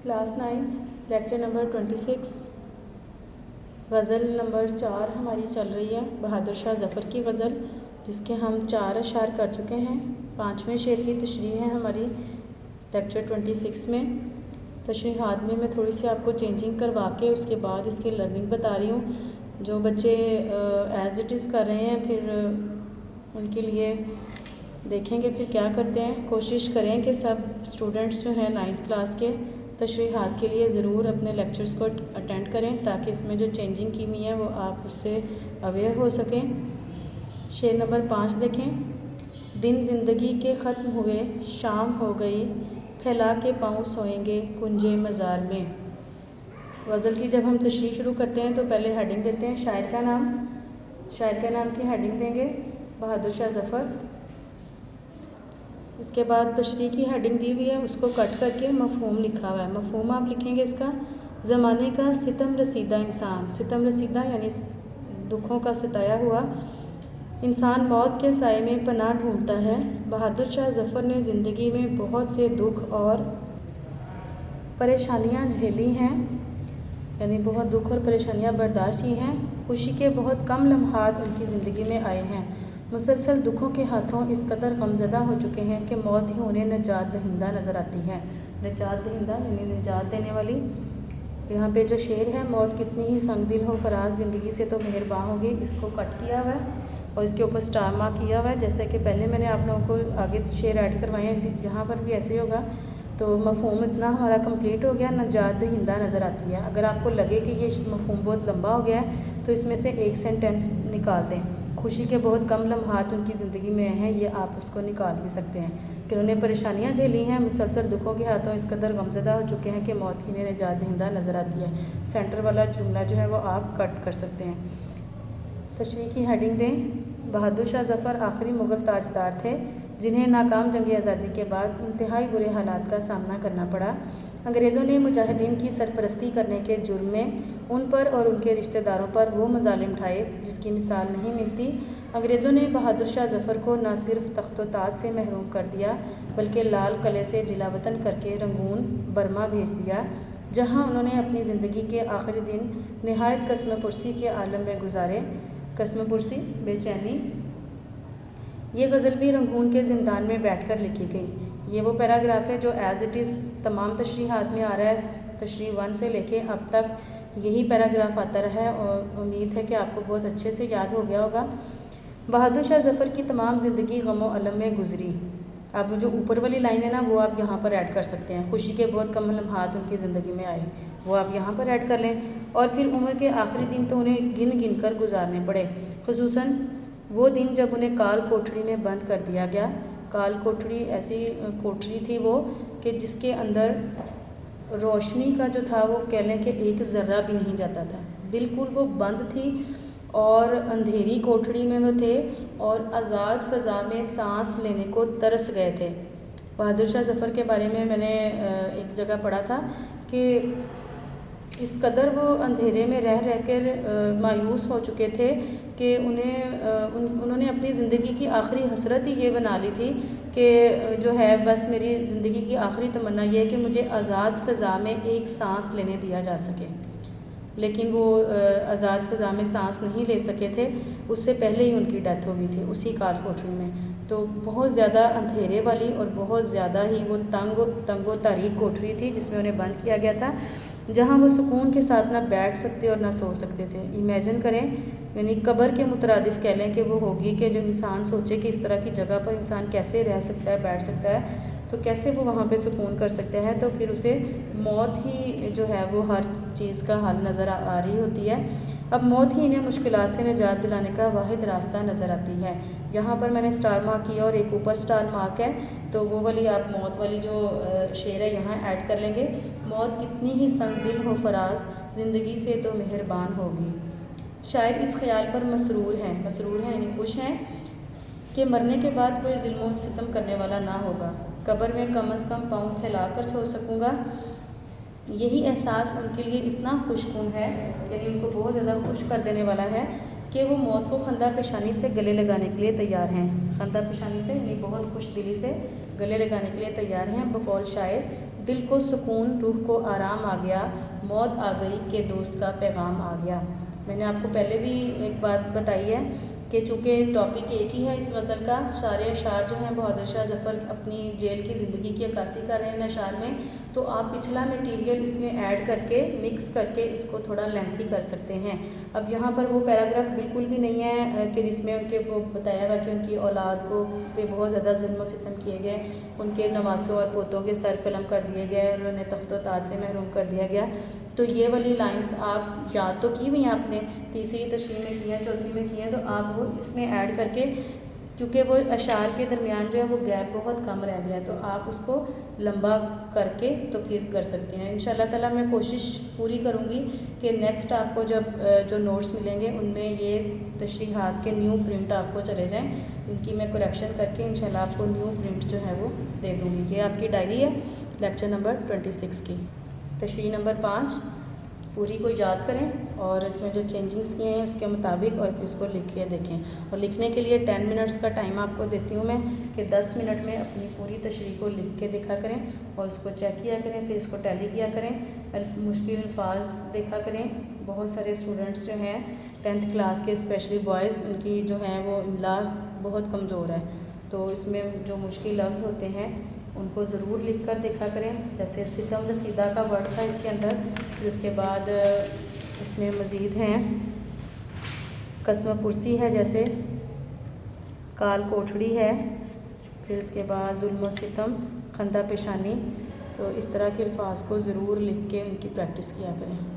Class 9 lecture number 26 गज़ल number 4 हमारी चल रही है बहादुर शाह ज़फ़र की गज़ल, जिसके हम 4 अशार कर चुके हैं। 5वें शेर की तशरीह है हमारी लेक्चर 26 में। तशरीहात में मैं थोड़ी सी आपको चेंजिंग करवा के उसके बाद इसकी लर्निंग बता रही हूँ। जो बच्चे एज़ इट इज़ कर रहे हैं फिर उनके लिए देखेंगे फिर क्या करते हैं। कोशिश करें कि सब स्टूडेंट्स जो हैं 9th क्लास के तशरीहात के लिए ज़रूर अपने लेक्चर्स को अटेंड करें, ताकि इसमें जो चेंजिंग की हुई है वो आप उससे अवेयर हो सकें। शेर नंबर 5 देखें। दिन ज़िंदगी के ख़त्म हुए, शाम हो गई, फैला के पाँव सोएंगे कुंजे मज़ार में। गज़ल की जब हम तशरीह शुरू करते हैं तो पहले हेडिंग देते हैं शायर का नाम की हेडिंग देंगे बहादुर शाह ज़फ़र। इसके बाद तशरीह की हेडिंग दी हुई है, उसको कट करके मफ़हूम लिखा हुआ है। मफ़हूम आप लिखेंगे इसका, ज़माने का सितम रसीदा इंसान। सितम रसीदा यानी दुखों का सताया हुआ इंसान मौत के साए में पनाह ढूंढता है। बहादुर शाह ज़फ़र ने ज़िंदगी में बहुत से दुख और परेशानियां झेली हैं, यानी बहुत दुख और परेशानियां बर्दाश्त की हैं। खुशी के बहुत कम लम्हात उनकी ज़िंदगी में आए हैं। मुसलसल दुखों के हाथों इस कदर गमज़दा हो चुके हैं कि मौत ही उन्हें निजात दहिंदा नज़र आती है। निजात दहिंदा यानी निजात देने वाली। यहाँ पे जो शेर है, मौत कितनी ही संगदिल हो फराज ज़िंदगी से तो मेहरबान होगी, इसको कट किया हुआ है और इसके ऊपर स्टार मार्क किया हुआ है। जैसे कि पहले मैंने आप लोगों को आगे शेर ऐड करवाए हैं, यहाँ पर भी ऐसे ही होगा। तो मफ़हूम इतना हमारा कंप्लीट हो गया, निजात दहिंदा नज़र आती है। अगर आपको लगे कि ये मफ़हूम बहुत लंबा हो गया है तो इसमें से एक सेंटेंस निकाल दें। खुशी के बहुत कम लम्हात उनकी ज़िंदगी में हैं, ये आप उसको निकाल भी सकते हैं कि उन्होंने परेशानियां झेली हैं, मुसलसल दुखों के हाथों इस कदर गमज़दा हो चुके हैं कि मौत ही ने निजात दहिंदा नज़र आती है। सेंटर वाला जुमला जो है वो आप कट कर सकते हैं। तशरीह की हेडिंग दें, बहादुर शाह ज़फ़र आखिरी मुग़ल ताजदार थे जिन्हें नाकाम जंग आज़ादी के बाद इंतहाई बुरे हालात का सामना करना पड़ा। अंग्रेज़ों ने मुजाहिदीन की सरपरस्ती करने के जुर्म में उन पर और उनके रिश्तेदारों पर वो मज़ालिम ढाए जिसकी मिसाल नहीं मिलती। अंग्रेज़ों ने बहादुर शाह ज़फ़र को न सिर्फ तख्त व ताज से महरूम कर दिया, बल्कि लाल किले से जिलावतन करके रंगून बर्मा भेज दिया, जहाँ उन्होंने अपनी ज़िंदगी के आखिरी दिन नहायत कसम पुरसी के आलम में गुजारे। कसम पुरसी, बेचैनी। ये गज़ल भी रंगून के ज़िंदान में बैठकर लिखी गई। ये वो पैराग्राफ है जो एज़ इट इज़ तमाम तशरीहात में आ रहा है। तशरीह 1 से लेके अब तक यही पैराग्राफ आता रहा है और उम्मीद है कि आपको बहुत अच्छे से याद हो गया होगा। बहादुर शाह ज़फ़र की तमाम ज़िंदगी गम और अलम में गुजरी। अब जो ऊपर वाली लाइन है ना, वो आप यहाँ पर ऐड कर सकते हैं। खुशी के बहुत कम लम्हात उनकी ज़िंदगी में आए, वो आप यहाँ पर ऐड कर लें। और फिर उम्र के आखिरी दिन तो उन्हें गिन गिन कर गुजारने पड़े, खुसूसन वो दिन जब उन्हें काल कोठरी में बंद कर दिया गया। काल कोठरी ऐसी कोठरी थी वो कि जिसके अंदर रोशनी का जो था वो कह लें कि एक ज़र्रा भी नहीं जाता था, बिल्कुल वो बंद थी और अंधेरी कोठरी में वो थे और आज़ाद फ़ज़ा में सांस लेने को तरस गए थे। बहादुर शाह ज़फ़र के बारे में मैंने एक जगह पढ़ा था कि इस कदर वो अंधेरे में रह कर मायूस हो चुके थे कि उन्होंने अपनी ज़िंदगी की आखिरी हसरत ही ये बना ली थी कि जो है बस मेरी ज़िंदगी की आखिरी तमन्ना ये है कि मुझे आज़ाद फ़ज़ा में एक सांस लेने दिया जा सके। लेकिन वो आज़ाद फ़ज़ा में सांस नहीं ले सके थे, उससे पहले ही उनकी डेथ हो गई थी उसी काल कोठरी में। तो बहुत ज़्यादा अंधेरे वाली और बहुत ज़्यादा ही वो तंग व तारीक कोठरी थी जिसमें उन्हें बंद किया गया था, जहाँ वो सुकून के साथ ना बैठ सकते और ना सो सकते थे। इमेजिन करें, यानी कब्र के मुतरादिफ कह लें कि वो होगी कि जब इंसान सोचे कि इस तरह की जगह पर इंसान कैसे रह सकता है, बैठ सकता है, तो कैसे वो वहाँ पे सुकून कर सकते हैं। तो फिर उसे मौत ही जो है वो हर चीज़ का हल नज़र आ रही होती है। अब मौत ही इन्हें मुश्किलात से निजात दिलाने का वाहिद रास्ता नज़र आती है। यहाँ पर मैंने स्टार मार्क किया और एक ऊपर स्टार मार्क है, तो वो वाली आप मौत वाली जो शेर है यहाँ ऐड कर लेंगे। मौत कितनी ही संगदिल हो फराज ज़िंदगी से तो मेहरबान होगी। शायर इस ख्याल पर मसरूर हैं यानी खुश हैं कि मरने के बाद कोई जुल्म व सितम करने वाला ना होगा। कब्र में कम अज़ कम पाँव फैला कर सो सकूँगा। यही एहसास उनके लिए इतना खुशकुन है, यानी उनको बहुत ज़्यादा खुश कर देने वाला है कि वो मौत को खंदा पेशानी से गले लगाने के लिए तैयार हैं। खंदा पेशानी से यानी बहुत खुश दिली से गले लगाने के लिए तैयार हैं। बकौल शायर, دل کو سکون، روح کو آرام آ گیا، موت آ گئی کہ دوست کا پیغام آ گیا۔ میں نے آپ کو پہلے بھی ایک بات بتائی ہے کہ چونکہ ٹاپک ایک ہی ہے اس غزل کا، سارے اشعار جو ہیں بہادر شاہ ظفر اپنی جیل کی زندگی کی عکاسی کر رہے ہیں اشعار میں، تو آپ پچھلا میٹیریل اس میں ایڈ کر کے مکس کر کے اس کو تھوڑا لینتھی کر سکتے ہیں۔ اب یہاں پر وہ پیراگراف بالکل بھی نہیں ہے کہ جس میں ان کے وہ بتایا ہوا کہ ان کی اولاد کو پہ بہت زیادہ ظلم و ستم کیے گئے، ان کے نواسوں اور پوتوں کے سر قلم کر دیے گئے، انہیں تخت و تاج سے محروم کر دیا گیا۔ تو یہ والی لائنس آپ یاد تو کی ہوئی ہیں آپ نے، تیسری تشریح میں کی ہیں، چوتھی میں کی ہیں، تو آپ وہ اس میں ایڈ کر کے، کیونکہ وہ اشعار کے درمیان جو ہے وہ گیپ بہت کم رہ گیا، تو آپ اس کو لمبا کر کے تو پھر کر سکتے ہیں۔ انشاءاللہ تعالیٰ میں کوشش پوری کروں گی کہ نیکسٹ آپ کو جب جو نوٹس ملیں گے ان میں یہ تشریحات کے نیو پرنٹ آپ کو چلے جائیں، ان کی میں کریکشن کر کے انشاءاللہ آپ کو نیو پرنٹ جو ہے وہ دے دوں گی۔ یہ آپ کی ڈائری ہے لیکچر نمبر 26 کی۔ تشریح نمبر 5 پوری کو یاد کریں اور اس میں جو چینجنگز کیے ہیں اس کے مطابق اور پھر اس کو لکھ کے دیکھیں، اور لکھنے کے لیے 10 منٹس کا ٹائم آپ کو دیتی ہوں میں کہ 10 منٹ میں اپنی پوری تشریح کو لکھ کے دیکھا کریں اور اس کو چیک کیا کریں، پھر اس کو ٹیلی کیا کریں، مشکل الفاظ دیکھا کریں۔ بہت سارے اسٹوڈنٹس جو ہیں 10th کلاس کے اسپیشلی بوائز، ان کی جو ہیں وہ املا بہت کمزور ہے، تو اس میں جو مشکل لفظ ہوتے ہیں ان کو ضرور لکھ کر دیکھا کریں۔ جیسے ستم رسیدہ کا ورڈ تھا اس کے اندر، پھر اس کے بعد اس میں مزید ہیں قسم پرسی ہے، جیسے کال کوٹھڑی ہے، پھر اس کے بعد ظلم و ستم، خندہ پیشانی، تو اس طرح کے الفاظ کو ضرور لکھ کے ان کی پریکٹس کیا کریں۔